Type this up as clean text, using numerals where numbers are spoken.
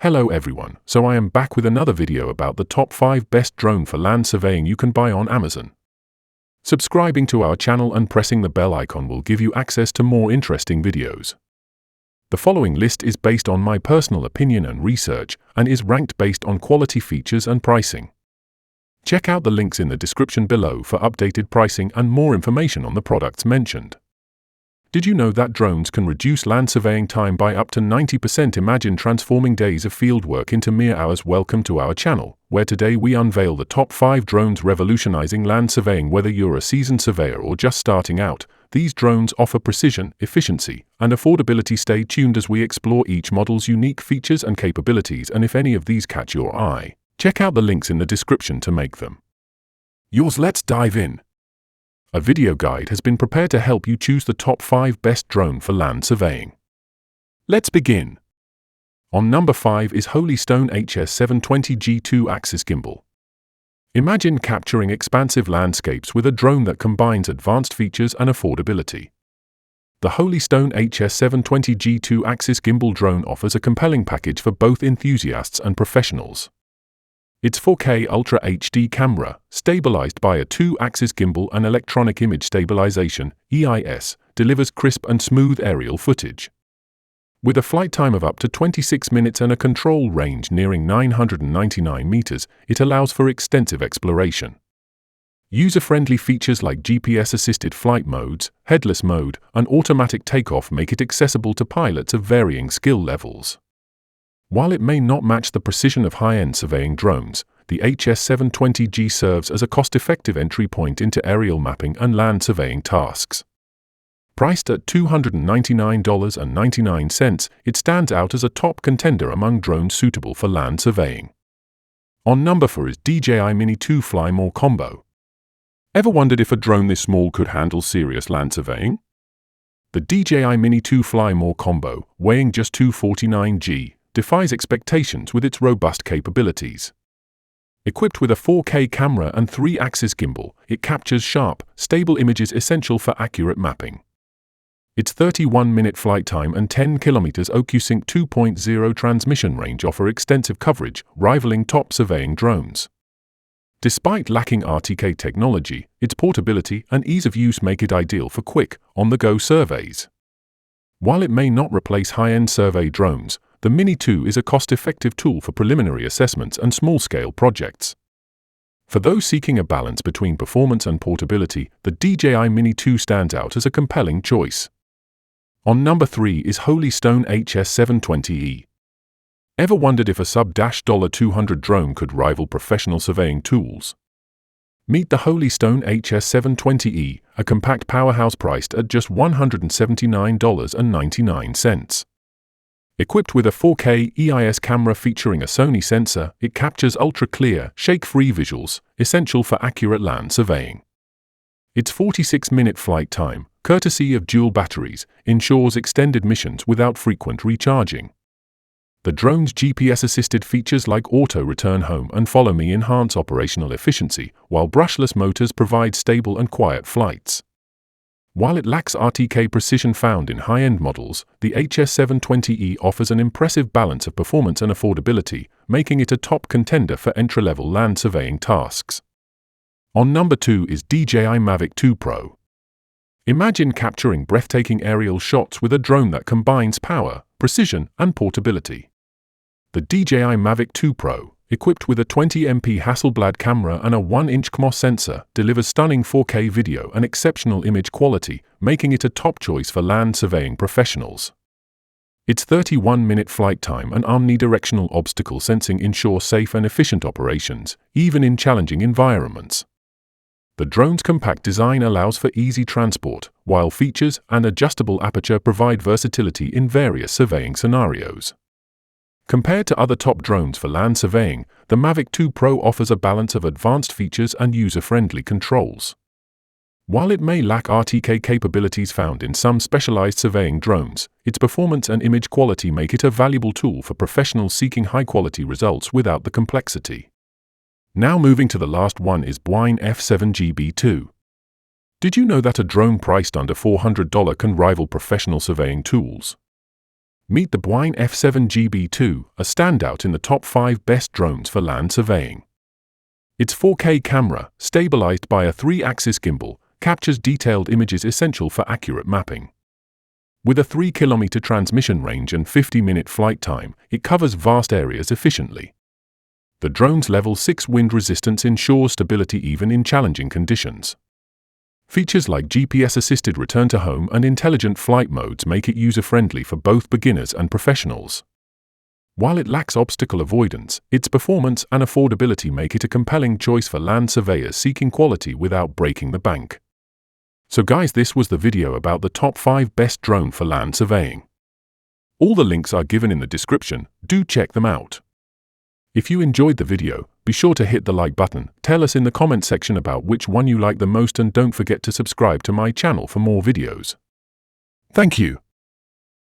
Hello everyone, so I am back with another video about the top 5 best drone for land surveying you can buy on Amazon. Subscribing to our channel and pressing the bell icon will give you access to more interesting videos. The following list is based on my personal opinion and research, and is ranked based on quality, features and pricing. Check out the links in the description below for updated pricing and more information on the products mentioned. Did you know that drones can reduce land surveying time by up to 90%? Imagine transforming days of fieldwork into mere hours. Welcome to our channel, where today we unveil the top 5 drones revolutionizing land surveying. Whether you're a seasoned surveyor or just starting out, these drones offer precision, efficiency, and affordability. Stay tuned as we explore each model's unique features and capabilities, and if any of these catch your eye, check out the links in the description to make them yours. Let's dive in. A video guide has been prepared to help you choose the top 5 best drone for land surveying. Let's begin. On number 5 is Holy Stone HS720G 2-axis gimbal. Imagine capturing expansive landscapes with a drone that combines advanced features and affordability. The Holy Stone HS720G 2-axis gimbal drone offers a compelling package for both enthusiasts and professionals. Its 4K Ultra HD camera, stabilized by a 2-axis gimbal and Electronic Image Stabilization (EIS), delivers crisp and smooth aerial footage. With a flight time of up to 26 minutes and a control range nearing 999 meters, it allows for extensive exploration. User-friendly features like GPS-assisted flight modes, headless mode, and automatic takeoff make it accessible to pilots of varying skill levels. While it may not match the precision of high-end surveying drones, the HS720G serves as a cost-effective entry point into aerial mapping and land surveying tasks. Priced at $299.99, it stands out as a top contender among drones suitable for land surveying. On number 4 is DJI Mini 2 Fly More Combo. Ever wondered if a drone this small could handle serious land surveying? The DJI Mini 2 Fly More Combo, weighing just 249g, defies expectations with its robust capabilities. Equipped with a 4K camera and 3-axis gimbal, it captures sharp, stable images essential for accurate mapping. Its 31-minute flight time and 10 km OcuSync 2.0 transmission range offer extensive coverage, rivaling top surveying drones. Despite lacking RTK technology, its portability and ease of use make it ideal for quick, on-the-go surveys. While it may not replace high-end survey drones, the Mini 2 is a cost-effective tool for preliminary assessments and small-scale projects. For those seeking a balance between performance and portability, the DJI Mini 2 stands out as a compelling choice. On number 3 is Holy Stone HS720E. Ever wondered if a sub-$200 drone could rival professional surveying tools? Meet the Holy Stone HS720E, a compact powerhouse priced at just $179.99. Equipped with a 4K EIS camera featuring a Sony sensor, it captures ultra-clear, shake-free visuals, essential for accurate land surveying. Its 46-minute flight time, courtesy of dual batteries, ensures extended missions without frequent recharging. The drone's GPS-assisted features like Auto Return Home and Follow Me enhance operational efficiency, while brushless motors provide stable and quiet flights. While it lacks RTK precision found in high-end models, the HS720E offers an impressive balance of performance and affordability, making it a top contender for entry-level land surveying tasks. On number 2 is DJI Mavic 2 Pro. Imagine capturing breathtaking aerial shots with a drone that combines power, precision, and portability. The DJI Mavic 2 Pro, equipped with a 20MP Hasselblad camera and a 1-inch CMOS sensor, delivers stunning 4K video and exceptional image quality, making it a top choice for land surveying professionals. Its 31-minute flight time and omnidirectional obstacle sensing ensure safe and efficient operations, even in challenging environments. The drone's compact design allows for easy transport, while features and adjustable aperture provide versatility in various surveying scenarios. Compared to other top drones for land surveying, the Mavic 2 Pro offers a balance of advanced features and user-friendly controls. While it may lack RTK capabilities found in some specialized surveying drones, its performance and image quality make it a valuable tool for professionals seeking high-quality results without the complexity. Now moving to the last one is Bwine F7GB2. Did you know that a drone priced under $400 can rival professional surveying tools? Meet the Bwine F7GB2, a standout in the top 5 best drones for land surveying. Its 4K camera, stabilized by a 3-axis gimbal, captures detailed images essential for accurate mapping. With a 3-kilometer transmission range and 50-minute flight time, it covers vast areas efficiently. The drone's level 6 wind resistance ensures stability even in challenging conditions. Features like GPS-assisted return to home and intelligent flight modes make it user-friendly for both beginners and professionals. While it lacks obstacle avoidance, its performance and affordability make it a compelling choice for land surveyors seeking quality without breaking the bank. So guys, this was the video about the top 5 best drone for land surveying. All the links are given in the description, do check them out. If you enjoyed the video, be sure to hit the like button, tell us in the comment section about which one you like the most, and don't forget to subscribe to my channel for more videos. Thank you.